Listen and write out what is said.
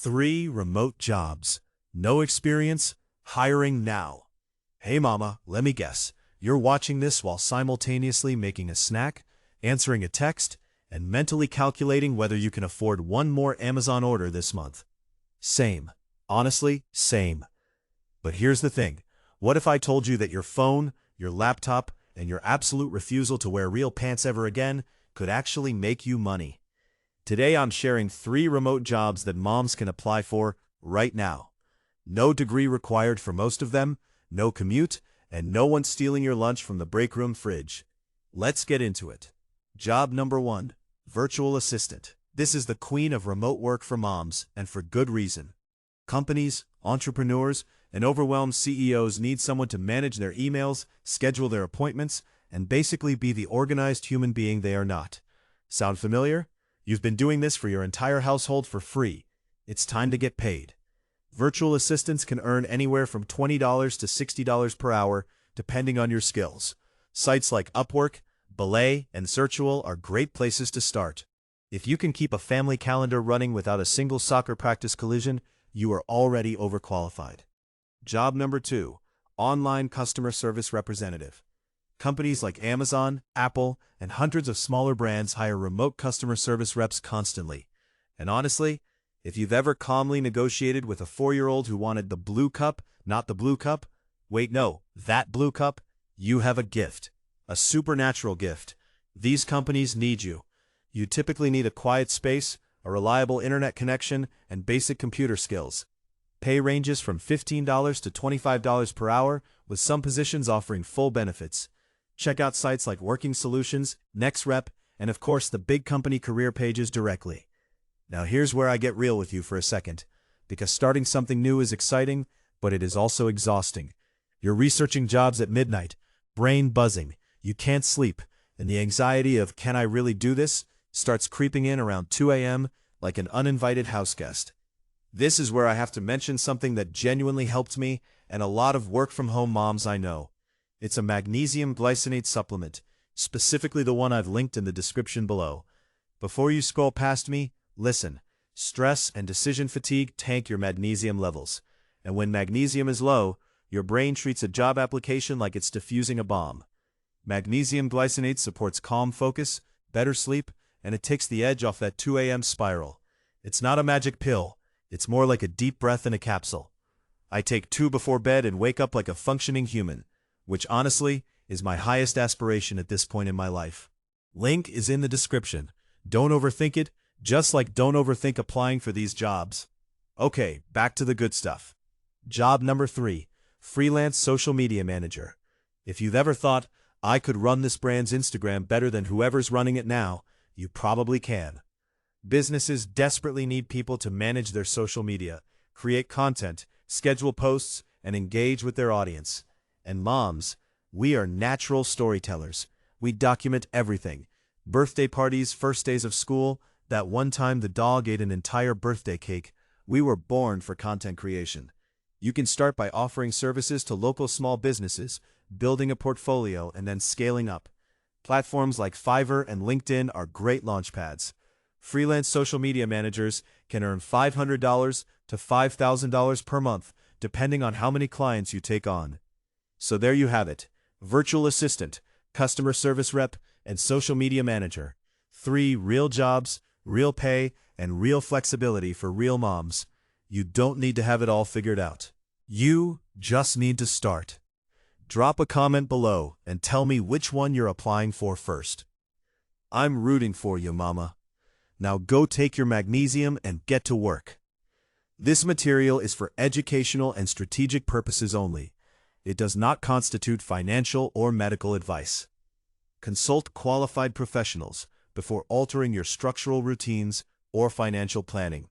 3 remote jobs. No experience, hiring now. Hey mama, let me guess. You're watching this while simultaneously making a snack, answering a text, and mentally calculating whether you can afford one more Amazon order this month. Same. Honestly, same. But here's the thing. What if I told you that your phone, your laptop, and your absolute refusal to wear real pants ever again could actually make you money? Today I'm sharing 3 remote jobs that moms can apply for right now. No degree required for most of them, no commute, and no one stealing your lunch from the break room fridge. Let's get into it. Job number 1, virtual assistant. This is the queen of remote work for moms, and for good reason. Companies, entrepreneurs, and overwhelmed CEOs need someone to manage their emails, schedule their appointments, and basically be the organized human being they are not. Sound familiar? You've been doing this for your entire household for free. It's time to get paid. Virtual assistants can earn anywhere from $20 to $60 per hour, depending on your skills. Sites like Upwork, Belay, and Searchable are great places to start. If you can keep a family calendar running without a single soccer practice collision, you are already overqualified. Job number 2, online customer service representative. Companies like Amazon, Apple, and hundreds of smaller brands hire remote customer service reps constantly. And honestly, if you've ever calmly negotiated with a 4-year-old who wanted the blue cup, not the blue cup, wait no, that blue cup, you have a gift. A supernatural gift. These companies need you. You typically need a quiet space, a reliable internet connection, and basic computer skills. Pay ranges from $15 to $25 per hour, with some positions offering full benefits. Check out sites like Working Solutions, NextRep, and of course the big company career pages directly. Now here's where I get real with you for a second, because starting something new is exciting, but it is also exhausting. You're researching jobs at midnight, brain buzzing, you can't sleep, and the anxiety of "can I really do this?" starts creeping in around 2 a.m. like an uninvited houseguest. This is where I have to mention something that genuinely helped me and a lot of work-from-home moms I know. It's a magnesium glycinate supplement, specifically the one I've linked in the description below. Before you scroll past me, listen. Stress and decision fatigue tank your magnesium levels. And when magnesium is low, your brain treats a job application like it's defusing a bomb. Magnesium glycinate supports calm focus, better sleep, and it takes the edge off that 2 a.m. spiral. It's not a magic pill. It's more like a deep breath in a capsule. I take 2 before bed and wake up like a functioning human, which honestly is my highest aspiration at this point in my life. Link is in the description. Don't overthink it, just like don't overthink applying for these jobs. Okay, back to the good stuff. Job number 3, freelance social media manager. If you've ever thought, I could run this brand's Instagram better than whoever's running it now, you probably can. Businesses desperately need people to manage their social media, create content, schedule posts, and engage with their audience. And moms, we are natural storytellers. We document everything. Birthday parties, first days of school, that one time the dog ate an entire birthday cake. We were born for content creation. You can start by offering services to local small businesses, building a portfolio, and then scaling up. Platforms like Fiverr and LinkedIn are great launchpads. Freelance social media managers can earn $500 to $5,000 per month, depending on how many clients you take on. So there you have it. Virtual assistant, customer service rep, and social media manager. 3 real jobs, real pay, and real flexibility for real moms. You don't need to have it all figured out. You just need to start. Drop a comment below and tell me which one you're applying for first. I'm rooting for you, mama. Now go take your magnesium and get to work. This material is for educational and strategic purposes only. It does not constitute financial or medical advice. Consult qualified professionals before altering your structural routines or financial planning.